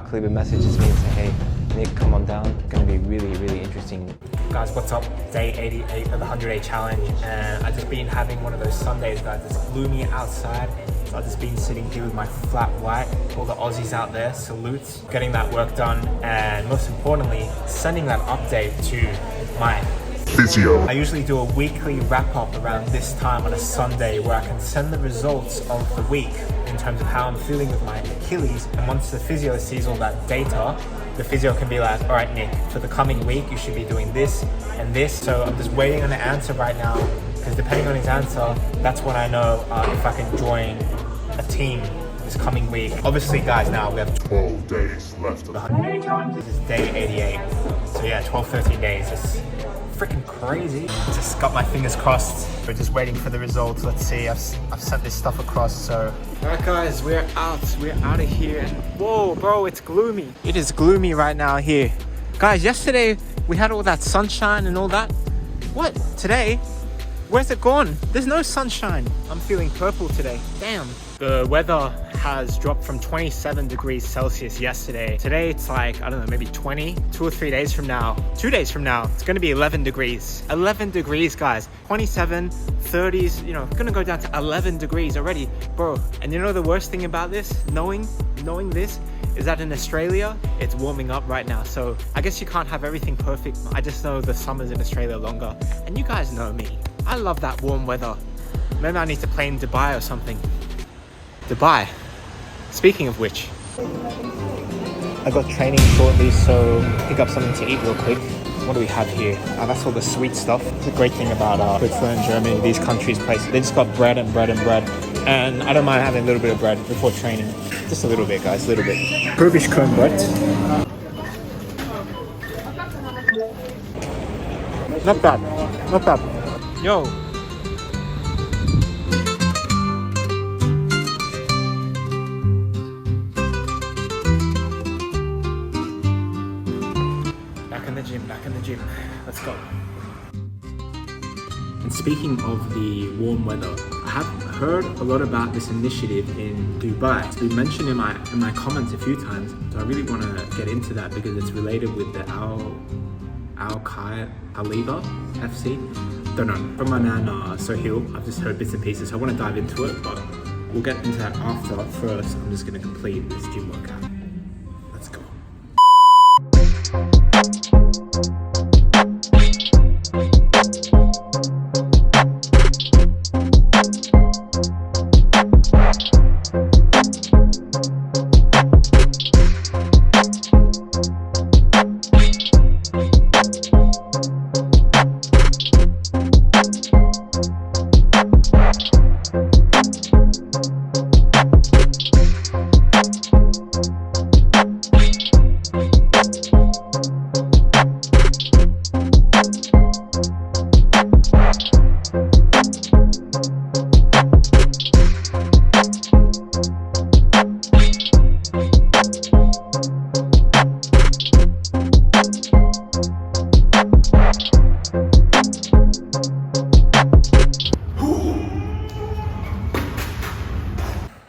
Qaliba messages me and say, hey, Nick, come on down. It's going to be really interesting. Guys, what's up? Day 88 of the 100-day challenge, and I've just been having one of those Sundays, guys. It's gloomy outside, so I've just been sitting here with my flat white. All the Aussies out there, salute. Getting that work done, and most importantly, sending that update to my physio. I usually do a weekly wrap-up around this time on a Sunday where I can send the results of the week in terms of how I'm feeling with my Achilles, and once the physio sees all that data, the physio can be like, all right, Nick, for the coming week, you should be doing this and this. So I'm just waiting on the answer right now, because depending on his answer, that's when I know if I can join a team this coming week. Obviously, guys, now we have 12 days left of the 100-day challenge. This is day 88. So yeah, 12, 13 days. It's freaking crazy. Just got my fingers crossed. We're just waiting for the results. Let's see. I've sent this stuff across. So all right, guys, we're out of here. And whoa, bro, it's gloomy. It is gloomy right now here, guys. Yesterday we had all that sunshine and all that. What today? Where's it gone? There's no sunshine. I'm feeling purple today. Damn. The weather has dropped from 27 degrees Celsius yesterday. Today it's like, I don't know, maybe 20. 2 or 3 days from now, 2 days from now, it's gonna be 11 degrees. 11 degrees, guys. 27, 30s, you know, gonna go down to 11 degrees already, bro. And you know the worst thing about this, knowing this, is that in Australia, it's warming up right now. So I guess you can't have everything perfect. I just know the summers in Australia are longer. And you guys know me. I love that warm weather. Maybe I need to play in Dubai or something. Dubai. Speaking of which, I got training shortly, so pick up something to eat real quick. What do we have here? Oh, that's all the sweet stuff. The great thing about Switzerland, Germany, these countries, places, they just got bread and bread and bread. And I don't mind having a little bit of bread before training. Just a little bit, guys, a little bit. Probisch bread. Not bad, not bad. Yo. Back in the gym. Let's go. And speaking of the warm weather, I have heard a lot about this initiative in Dubai. It's been mentioned in my comments a few times, so I really want to get into that because it's related with the Qaliba FC. Don't know. From my nan Soheil, I've just heard bits and pieces, so I want to dive into it, but we'll get into that after. First, I'm just going to complete this gym workout. Let's go.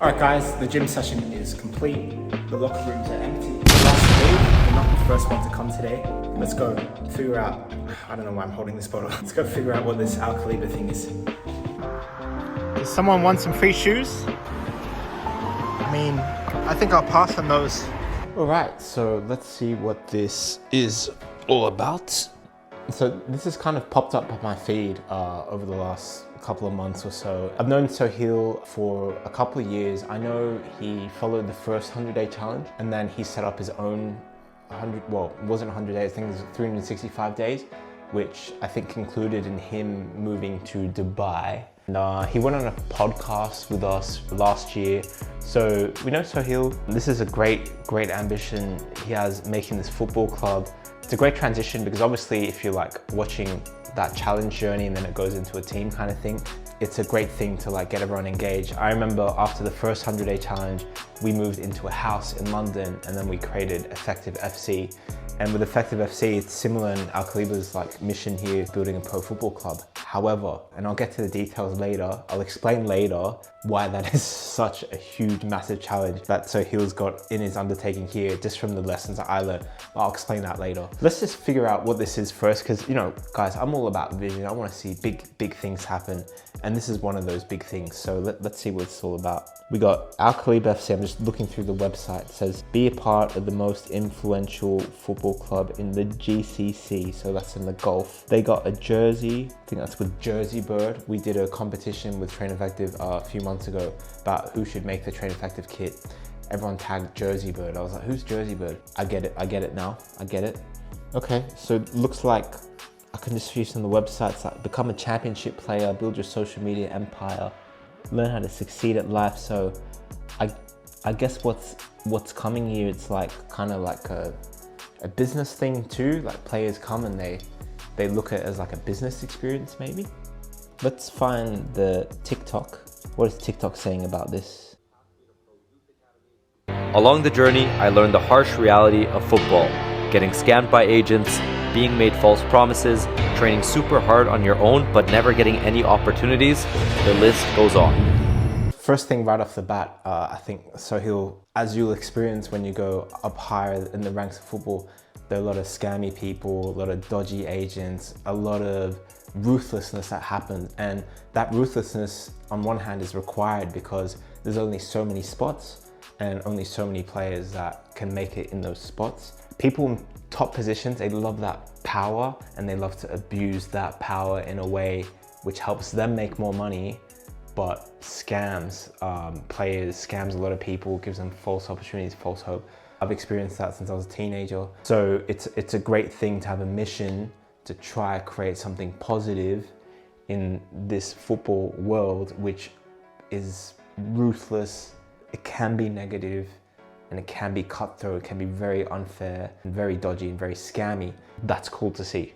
Alright guys, the gym session is complete. The locker rooms are empty. Last week, I'm not the first one to come today. Let's go figure out, I don't know why I'm holding this bottle. Let's go figure out what this Qaliba thing is. Does someone want some free shoes? I mean, I think I'll pass on those. Alright, so let's see what this is all about. So this has kind of popped up on my feed over the last couple of months or so. I've known Soheil for a couple of years. I know he followed the first 100-day challenge and then he set up his own 100, well, it wasn't 100 days, I think it was 365 days, which I think concluded in him moving to Dubai. And he went on a podcast with us last year. So we know Soheil. This is a great ambition he has, making this football club. It's a great transition because obviously if you're like watching that challenge journey and then it goes into a team kind of thing, it's a great thing to like get everyone engaged. I remember after the first 100-day challenge, we moved into a house in London and then we created Effective FC. And with Effective FC, it's similar in Qaliba's like mission here, building a pro football club. However, and I'll get to the details later, I'll explain later why that is such a huge, massive challenge that Soheil's got in his undertaking here, just from the lessons that I learned. I'll explain that later. Let's just figure out what this is first, because, you know, guys, I'm all about vision. I want to see big things happen, and this is one of those big things. So let's see what it's all about. We got Qaliba FC. I'm just looking through the website. It says, be a part of the most influential football club in the GCC. So that's in the Gulf. They got a jersey. I think that's with Jersey Bird. We did a competition with Train Effective a few months ago about who should make the Train Effective kit. Everyone tagged Jersey Bird. I was like, who's Jersey Bird? I get it now. I get it. Okay, so it looks like I can just use on the websites like become a championship player, build your social media empire, learn how to succeed at life. So I guess what's coming here, it's like kind of like a business thing too. Like players come and they look at it as like a business experience maybe. Let's find the TikTok. What is TikTok saying about this? Along the journey, I learned the harsh reality of football, getting scammed by agents, being made false promises, training super hard on your own but never getting any opportunities. The list goes on. First thing right off the bat, I think Soheil, as you'll experience when you go up higher in the ranks of football, there are a lot of scammy people, a lot of dodgy agents, a lot of ruthlessness that happens. And that ruthlessness on one hand is required because there's only so many spots and only so many players that can make it in those spots. People in top positions, they love that power and they love to abuse that power in a way which helps them make more money, but scams players, scams a lot of people, gives them false opportunities, false hope. I've experienced that since I was a teenager. So it's a great thing to have a mission to try create something positive in this football world, which is ruthless. It can be negative and it can be cutthroat, it can be very unfair and very dodgy and very scammy. That's cool to see.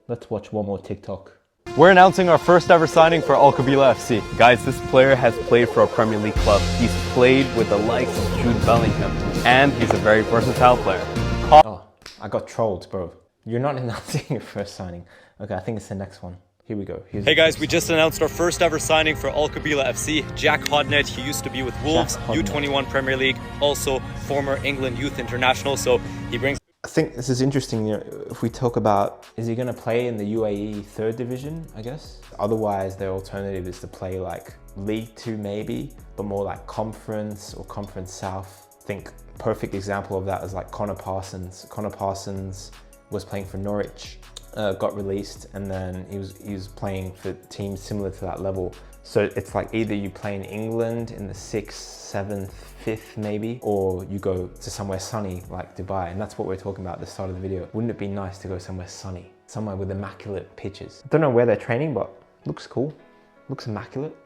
Let's watch one more TikTok. We're announcing our first ever signing for Qaliba FC. Guys, this player has played for a Premier League club. He's played with the likes of Jude Bellingham, and he's a very versatile player. Oh, I got trolled, bro. You're not announcing your first signing. Okay, I think it's the next one. Here we go. Hey guys, we just announced our first ever signing for Qaliba FC. Jack Hodnett, he used to be with Wolves, U21 Premier League, also former England Youth International, so he brings... I think this is interesting, you know, if we talk about, is he going to play in the UAE 3rd division, I guess? Otherwise, their alternative is to play like League 2 maybe, but more like Conference or Conference South. I think perfect example of that is like Connor Parsons. Connor Parsons was playing for Norwich, got released, and then he was playing for teams similar to that level. So it's like either you play in England in the 6th, 7th, 5th maybe, or you go to somewhere sunny like Dubai, and that's what we're talking about at the start of the video. Wouldn't it be nice to go somewhere sunny, somewhere with immaculate pitches? I don't know where they're training, but looks cool, looks immaculate.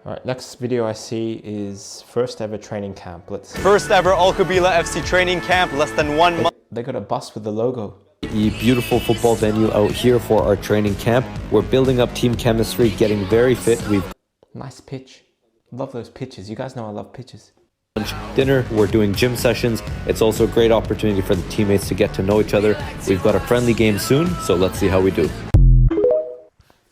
All right, next video I see is first ever training camp. First ever Qaliba FC training camp, less than 1 month. They got a bus with the logo. A beautiful football venue out here for our training camp. We're building up team chemistry, getting very fit. We've nice pitch. Love those pitches. You guys know I love pitches. Dinner, we're doing gym sessions. It's also a great opportunity for the teammates to get to know each other. We've got a friendly game soon, so let's see how we do.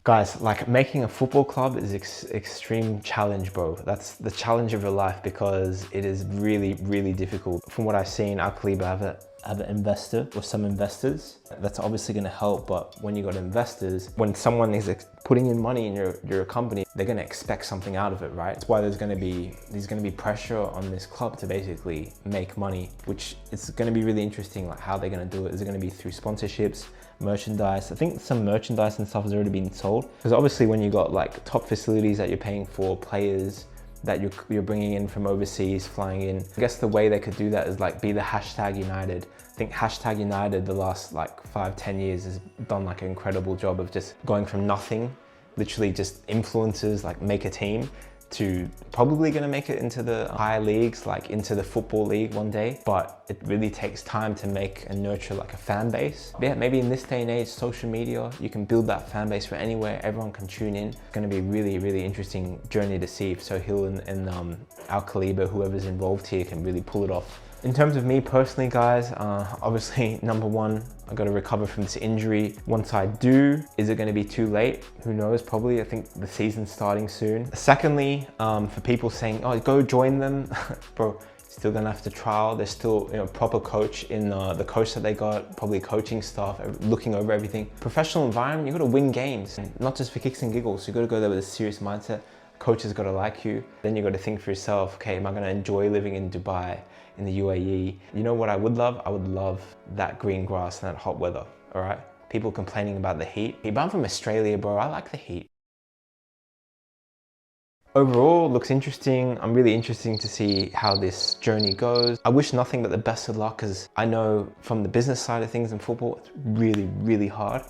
Guys, like making a football club is extreme challenge, bro. That's the challenge of your life because it is really, really difficult. From what I've seen, Qaliba have an investor or some investors. That's obviously going to help, but when you got investors, when someone is putting in money in your company, they're going to expect something out of it, right? That's why there's going to be pressure on this club to basically make money, which is going to be really interesting. Like how they're going to do it. Is it going to be through sponsorships, merchandise? I think some merchandise and stuff has already been sold, because obviously when you got like top facilities that you're paying for, players that you're bringing in from overseas, flying in, I guess the way they could do that is like be the #United. I think #United the last like 5-10 years has done like an incredible job of just going from nothing, literally just influencers, like make a team, to probably going to make it into the higher leagues, like into the football league one day. But it really takes time to make and nurture like a fan base. But yeah, maybe in this day and age, social media, you can build that fan base for anywhere. Everyone can tune in. It's going to be a really, really interesting journey to see if Soheil and Qaliba, whoever's involved here, can really pull it off. In terms of me personally, guys, obviously number one, I got to recover from this injury. Once I do, is it going to be too late? Who knows? Probably. I think the season's starting soon. Secondly, for people saying, oh, go join them, bro, still gonna have to trial. There's still, you know, proper coach in the coach that they got, probably coaching staff, looking over everything. Professional environment, you gotta win games, not just for kicks and giggles. You gotta go there with a serious mindset. Coach has gotta like you. Then you gotta think for yourself, okay, am I gonna enjoy living in Dubai, in the UAE? You know what I would love? I would love that green grass and that hot weather, all right? People complaining about the heat. But I'm from Australia, bro, I like the heat. Overall, looks interesting. I'm really interested to see how this journey goes. I wish nothing but the best of luck, because I know from the business side of things in football, it's really, really hard.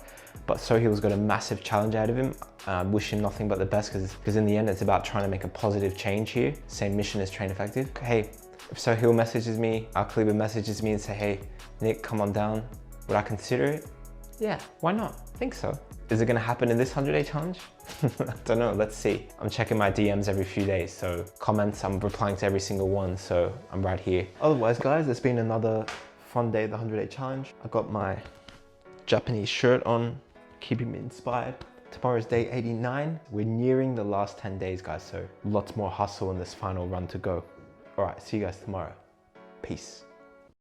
But Soheil's got a massive challenge out of him. I wish him nothing but the best, because in the end, it's about trying to make a positive change here. Same mission as Train Effective. Hey, if Soheil messages me, Qaliba messages me and say, hey, Nick, come on down. Would I consider it? Yeah, why not? I think so. Is it gonna happen in this 100-day challenge? I don't know, let's see. I'm checking my DMs every few days, so comments, I'm replying to every single one, so I'm right here. Otherwise, guys, it's been another fun day of the 100-day challenge. I got my Japanese shirt on, keeping me inspired. Tomorrow's day 89. We're nearing the last 10 days, guys, so lots more hustle in this final run to go. All right, see you guys tomorrow. Peace.